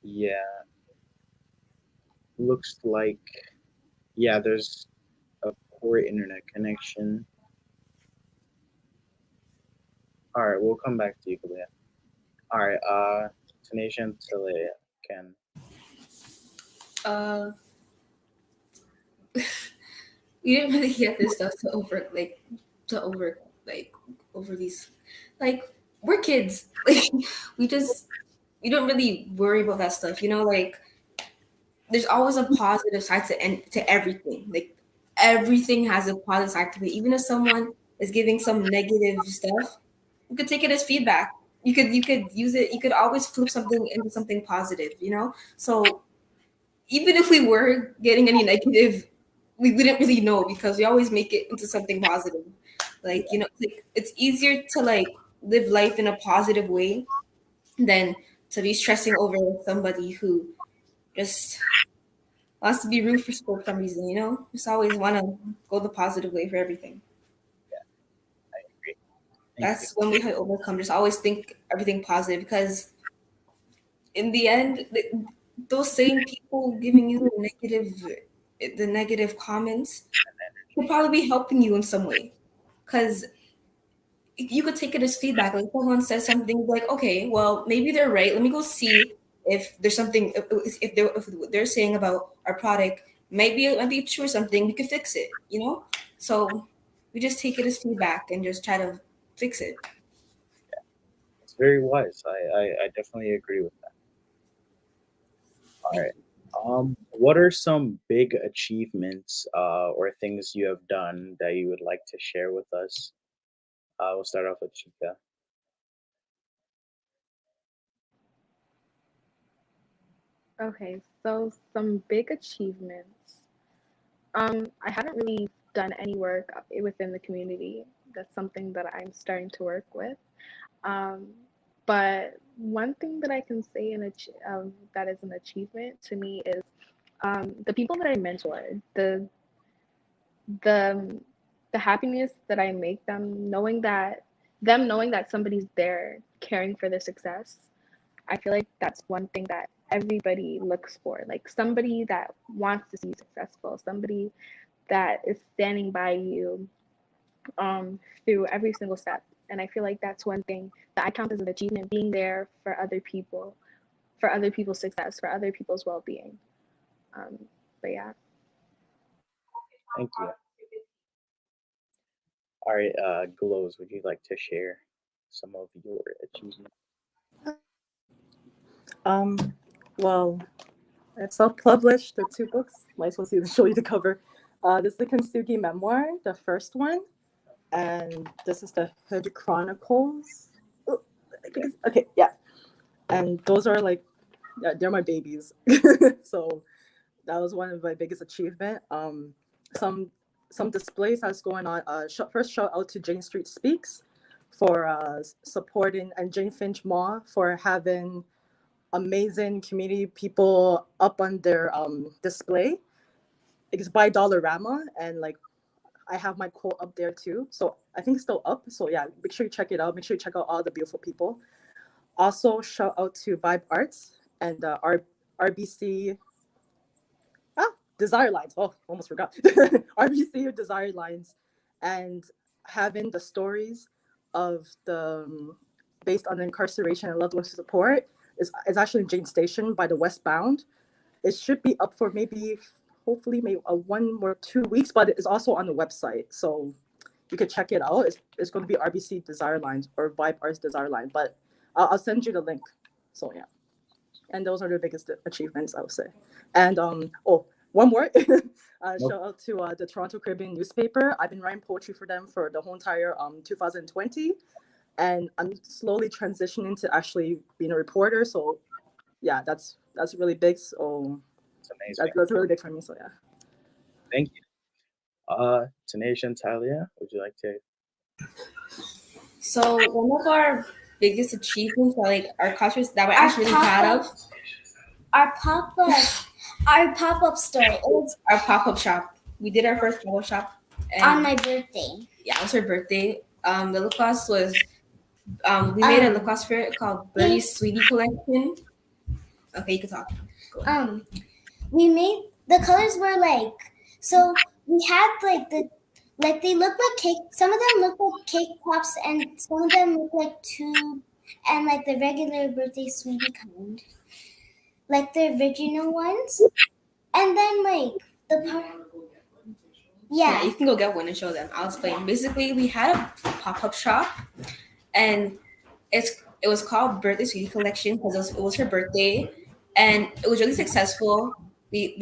Yeah, looks like, yeah, there's a poor internet connection. All right, we'll come back to you, Kalia. All right, Tanisha and Talia can. Uh, we didn't really get this stuff to over like over these like we're kids. Like we just we don't really worry about that stuff, you know, like there's always a positive side to everything. Like everything has a positive side to it. Even if someone is giving some negative stuff, you could take it as feedback. You could use it. You could always flip something into something positive. You know. So even if we were getting any negative, we didn't really know because we always make it into something positive. Like you know, like it's easier to like live life in a positive way than to be stressing over somebody who just wants to be rude for some reason, you know? Just always want to go the positive way for everything. I agree. Thank you. That's when we had overcome. Just always think everything positive because in the end, those same people giving you the negative comments will probably be helping you in some way. Because you could take it as feedback. Like someone says something like, okay, well, maybe they're right. Let me go see if there's something if they're saying about our product. Maybe it might be true or something. We could fix it. You know. So we just take it as feedback and just try to fix it. It's very wise. I definitely agree with that. All Thank right. you. What are some big achievements or things you have done that you would like to share with us? We'll start off with Chica. Okay, so some big achievements. I haven't really done any work within the community. That's something that I'm starting to work with. Um, but one thing that I can say that is an achievement to me is the people that I mentor, the the happiness that I make them knowing that somebody's there caring for their success. I feel like that's one thing that everybody looks for, like somebody that wants to see you successful, somebody that is standing by you through every single step. And I feel like that's one thing that I count as an achievement, being there for other people's success, for other people's well being. Um, but yeah. Thank you. All right, Glows, would you like to share some of your achievements? Well, I've self-published the 2 books. Might as well show you the cover. This is the Kintsugi memoir, the first one, and this is the Hood Chronicles. Oh, I think okay, yeah. And those are like, yeah, they're my babies. So that was one of my biggest achievement. Some some displays that's going on. First shout out to Jane Street Speaks for supporting, and Jane Finch Maw for having amazing community people up on their display. It's by Dollarama, and like I have my quote up there too. So I think it's still up. So yeah, make sure you check it out. Make sure you check out all the beautiful people. Also, shout out to Vibe Arts and RBC Desire Lines. Oh, almost forgot. RBC Desire Lines, and having the stories of the based on the incarceration and loved ones support is actually in Jane Station by the Westbound. It should be up for maybe, hopefully, maybe 1 or 2 weeks, but it's also on the website, so you could check it out. It's going to be RBC Desire Lines or Vibe Arts Desire Line, but I'll send you the link. So yeah, and those are the biggest achievements I would say. And one more. Shout out to the Toronto Caribbean newspaper. I've been writing poetry for them for the whole entire 2020, and I'm slowly transitioning to actually being a reporter. So yeah, that's really big. So It's amazing. that's really big for me. So yeah. Thank you. Tanisha and Talia, would you like to? So one of our biggest achievements, like our cultures that we're actually really proud of, Our pop-up store. It was our pop-up shop. We did our first pop-up shop on my birthday. Yeah, it was her birthday. The lip gloss was we made a lip gloss for it called Birdie's Sweetie Collection. Okay, you can talk. We made the colors were like, so we had like they look like cake. Some of them look like cake pops, and some of them look like tube, and like the regular birthday sweetie kind, like the original ones. And then like yeah, you can go get one and show them. I'll explain. Basically, we had a pop-up shop, and it was called Birthday Sweetie Collection because it was her birthday, and it was really successful. We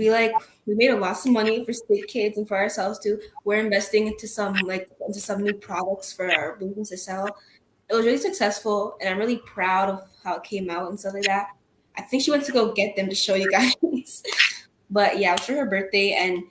made a lot of money for state kids and for ourselves too. We're investing into some new products for our business to sell. It was really successful, and I'm really proud of how it came out and stuff like that. I think she went to go get them to show you guys. But yeah, it was for her birthday, and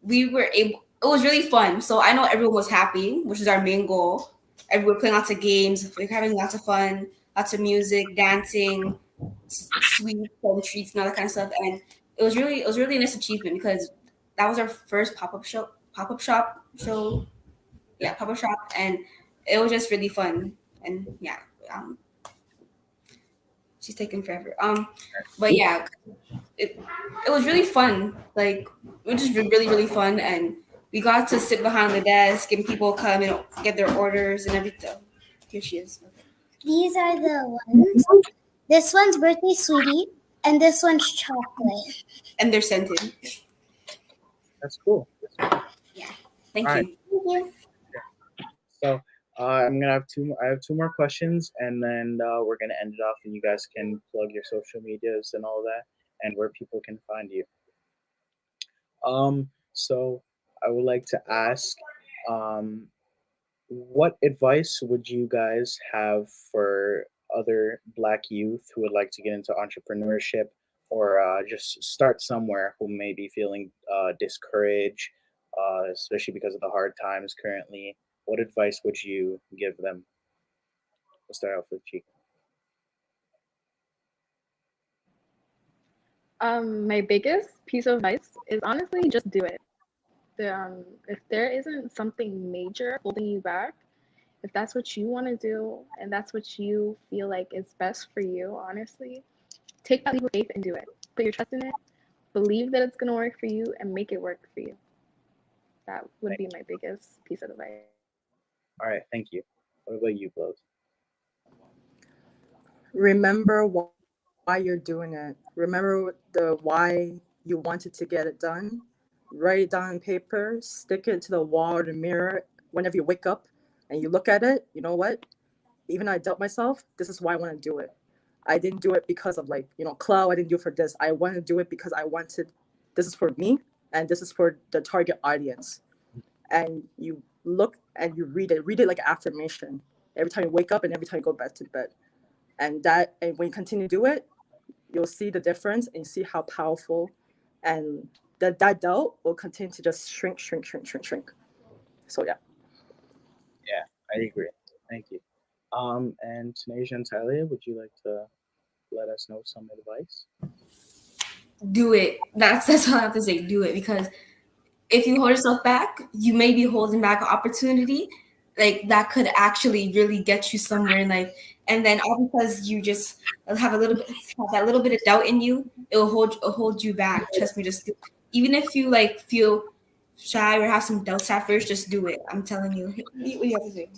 we were able. It was really fun. So I know everyone was happy, which is our main goal. We were playing lots of games. We were having lots of fun, lots of music, dancing, sweets and treats and all that kind of stuff. And it was really a nice achievement because that was our first pop-up shop show. Yeah, pop-up shop, and it was just really fun. And yeah, she's taking forever. But yeah, it was really fun. Like it was just really fun, and we got to sit behind the desk and people come and get their orders and everything. Here she is. These are the ones. This one's birthday sweetie, and this one's chocolate. And they're scented. That's cool. Yeah. Thank All you. right. Thank you. So I'm gonna have two. I have two more questions, and then we're gonna end it off, and you guys can plug your social medias and all that. and where people can find you. So I would like to ask, um, what advice would you guys have for other Black youth who would like to get into entrepreneurship or just start somewhere who may be feeling discouraged, especially because of the hard times currently? What advice would you give them? We'll start off with Chica. My biggest piece of advice is honestly just do it. If there isn't something major holding you back, if that's what you want to do and that's what you feel like is best for you, honestly, take that leap of faith and do it. Put your trust in it, believe that it's going to work for you, and make it work for you. That would be my biggest piece of advice. All right, thank you. What about you, Blows? Remember why you're doing it. Remember the why you wanted to get it done. Write it down on paper, stick it to the wall or the mirror whenever you wake up and you look at it. You know what? Even I doubt myself, this is why I want to do it. I didn't do it because of like, clout. I didn't do it for this. I want to do it because I wanted, this is for me and this is for the target audience. And you look and you read it like affirmation every time you wake up and every time you go back to bed. And when you continue to do it, you'll see the difference and see how powerful, and that doubt will continue to just shrink. So yeah. Yeah, I agree. Thank you. And Tanisha and Talia, would you like to let us know some advice? Do it. That's all I have to say. Do it, because if you hold yourself back, you may be holding back an opportunity like that could actually really get you somewhere in life. And then all because you just have that little bit of doubt in you, it'll hold you back. Trust me, even if you like feel shy or have some doubts at first, just do it. I'm telling you. What do you have to say?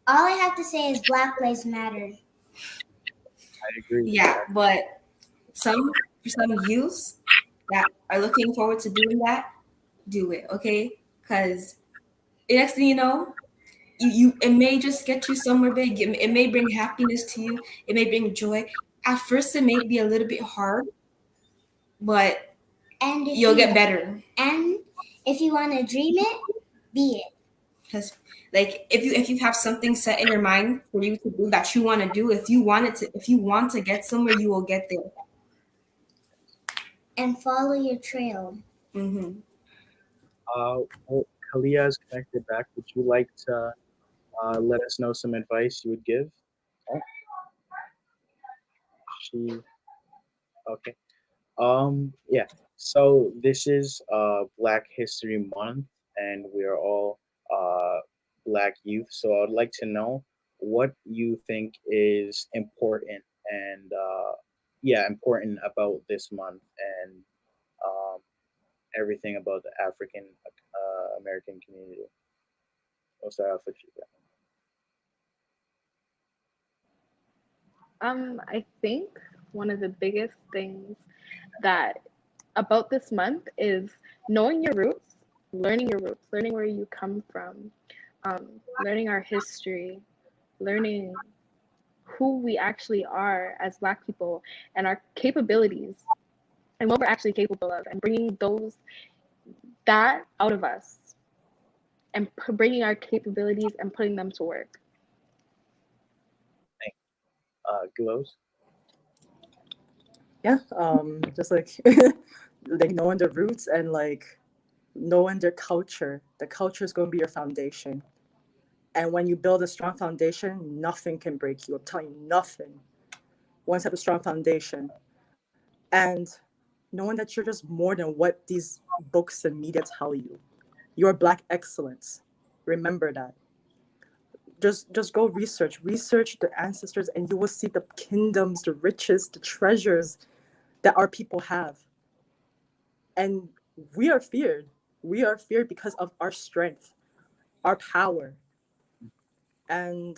All I have to say is Black Lives Matter. I agree. Yeah, but for some youths that are looking forward to doing that, do it, okay? Because the next thing you know, it may just get you somewhere big. It may bring happiness to you. It may bring joy. At first, it may be a little bit hard, but And you'll get better. And if you want to dream it, be it. Because, like, if you have something set in your mind for you to do that you want to do, if you want to get somewhere, you will get there. And follow your trail. Mm-hmm. Well, Kalia is connected back. Would you like to let us know some advice you would give? Oh, she okay. Yeah. So this is Black History Month, and we are all Black youth. So I'd like to know what you think is important and yeah, important about this month and um, everything about the African American community. We'll start off with you. I think one of the biggest things that about this month is knowing your roots, learning where you come from, learning our history, learning who we actually are as Black people and our capabilities and what we're actually capable of, and bringing that out of us and bringing our capabilities and putting them to work. Glows. Yeah. Just like like knowing the roots and like knowing their culture. The culture is going to be your foundation. And when you build a strong foundation, nothing can break you. I'm telling you, nothing. Once you have a strong foundation. And knowing that you're just more than what these books and media tell you. You're Black excellence. Remember that. Just go research the ancestors, and you will see the kingdoms, the riches, the treasures that our people have. And we are feared. We are feared because of our strength, our power. And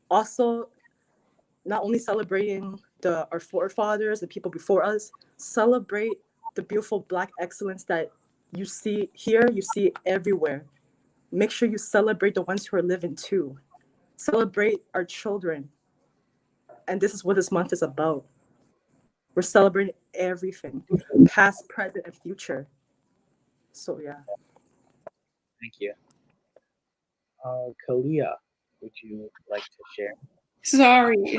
also, not only celebrating our forefathers, the people before us, celebrate the beautiful Black excellence that you see here, you see it everywhere. Make sure you celebrate the ones who are living too. Celebrate our children. And this is what this month is about. We're celebrating everything, past, present, and future. So yeah. Thank you. Kalia, would you like to share? Sorry.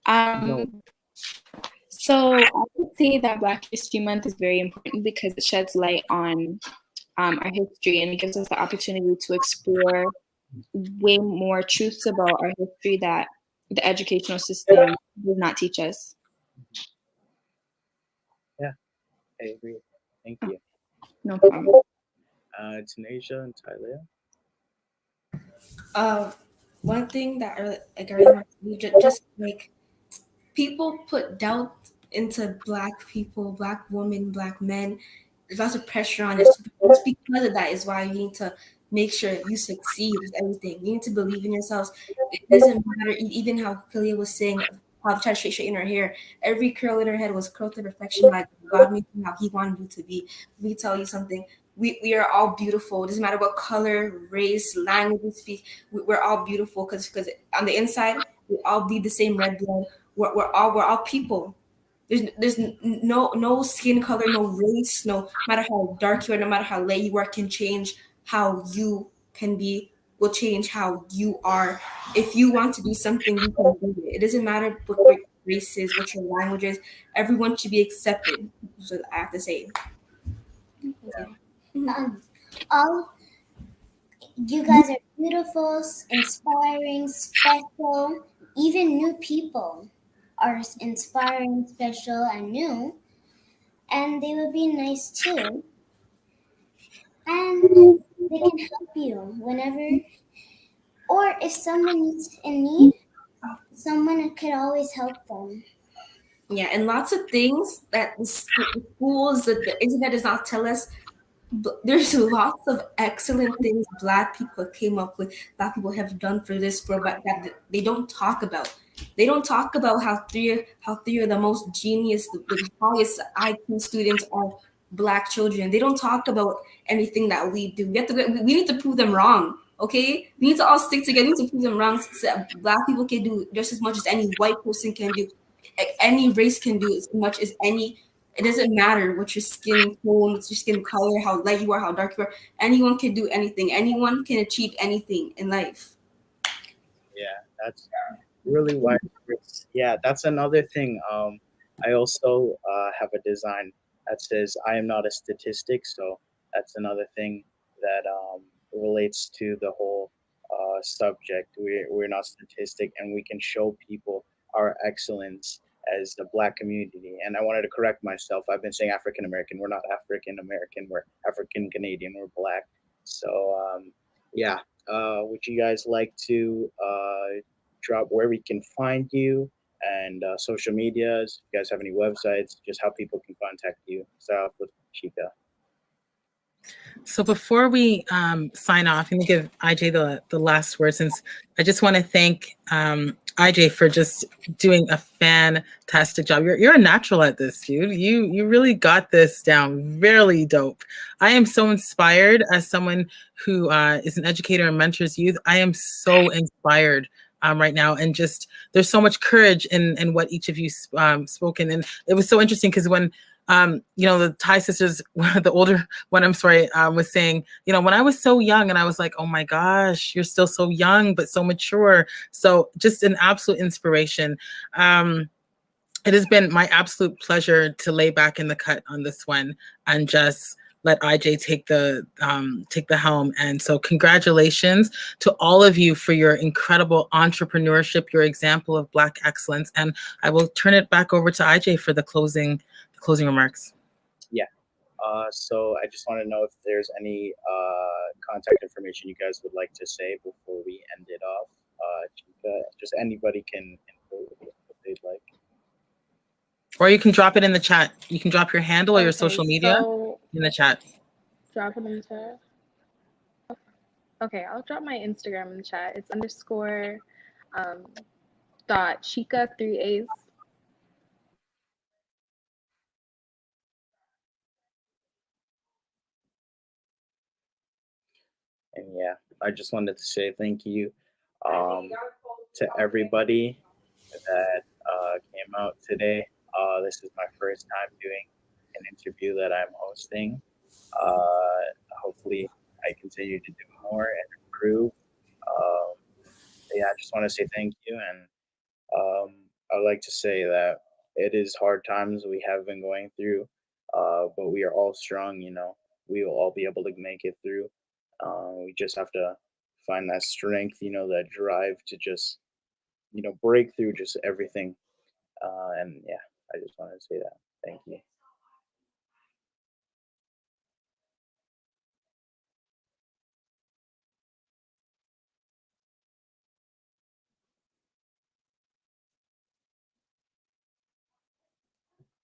No. So I would say that Black History Month is very important because it sheds light on our history and it gives us the opportunity to explore way more truths about our history that the educational system does not teach us. Yeah, I agree. Thank you. No problem. Tanisha and Tyler. One thing that I really want to do, just like people put doubt into Black people, Black women, Black men. There's lots of pressure on us. Just because of that is why you need to make sure you succeed with everything. You need to believe in yourselves. It doesn't matter, even how Kalia was saying, how to try to straighten her hair. Every curl in her head was curled to perfection, like God made you how He wanted you to be. Let me tell you something. We are all beautiful. It doesn't matter what color, race, language we speak. We're all beautiful because on the inside, we all bleed the same red blood. We're all people. There's no skin color, no race, no matter how dark you are, no matter how light you are, can change how you can be, will change how you are. If you want to do something, you can do it. It doesn't matter what your race is, what your language is. Everyone should be accepted. So I have to say. All you guys are beautiful, inspiring, special. Even new people are inspiring, special, and new. And they will be nice too. And they can help you whenever, or if someone is in need, someone could always help them. Yeah, and lots of things that the schools, that the internet does not tell us. There's lots of excellent things Black people came up with, Black people have done for this world, but that they don't talk about. They don't talk about how three of the most genius, the highest IQ students are Black children. They don't talk about anything that we do. We need to prove them wrong. Okay, we need to all stick together. We need to prove them wrong. So that Black people can do just as much as any white person can do. Any race can do as much as any. It doesn't matter what your skin tone, what's your skin color, how light you are, how dark you are. Anyone can do anything. Anyone can achieve anything in life. Yeah, that's really why. Yeah, that's another thing. I also have a design that says I am not a statistic, so that's another thing that relates to the whole subject. We're not statistic, and we can show people our excellence as the Black community. And I wanted to correct myself. I've been saying African American. We're not African American. We're African Canadian. We're Black. So yeah. Would you guys like to drop where we can find you and social medias? If you guys have any websites, just how people can contact you. Start off with Chica. So before we sign off, let me give IJ the last word, since I just want to thank IJ for just doing a fantastic job. You're a natural at this, dude. You really got this down. Very dope. I am so inspired as someone who is an educator and mentors youth. I am so inspired right now, and just there's so much courage in what each of you spoken. And it was so interesting because when the Thai sisters, the older one, I'm sorry, was saying, when I was so young, and I was like, oh my gosh, you're still so young, but so mature. So just an absolute inspiration. It has been my absolute pleasure to lay back in the cut on this one and just let IJ take the helm. And so congratulations to all of you for your incredible entrepreneurship, your example of Black excellence. And I will turn it back over to IJ for the closing remarks. Yeah. So I just want to know if there's any contact information you guys would like to say before we end it off. Chica, just anybody can input if they'd like. Or you can drop it in the chat. You can drop your handle or your social media in the chat. Drop it in the chat. Okay, I'll drop my Instagram in the chat. It's _ dot Chica 3 A's. And yeah, I just wanted to say thank you to everybody that came out today. This is my first time doing an interview that I'm hosting. Hopefully, I continue to do more and improve. Um, yeah, I just want to say thank you, and I'd like to say that it is hard times we have been going through, but we are all strong. We will all be able to make it through. We just have to find that strength, that drive to just, break through just everything. And yeah, I just wanted to say that. Thank you.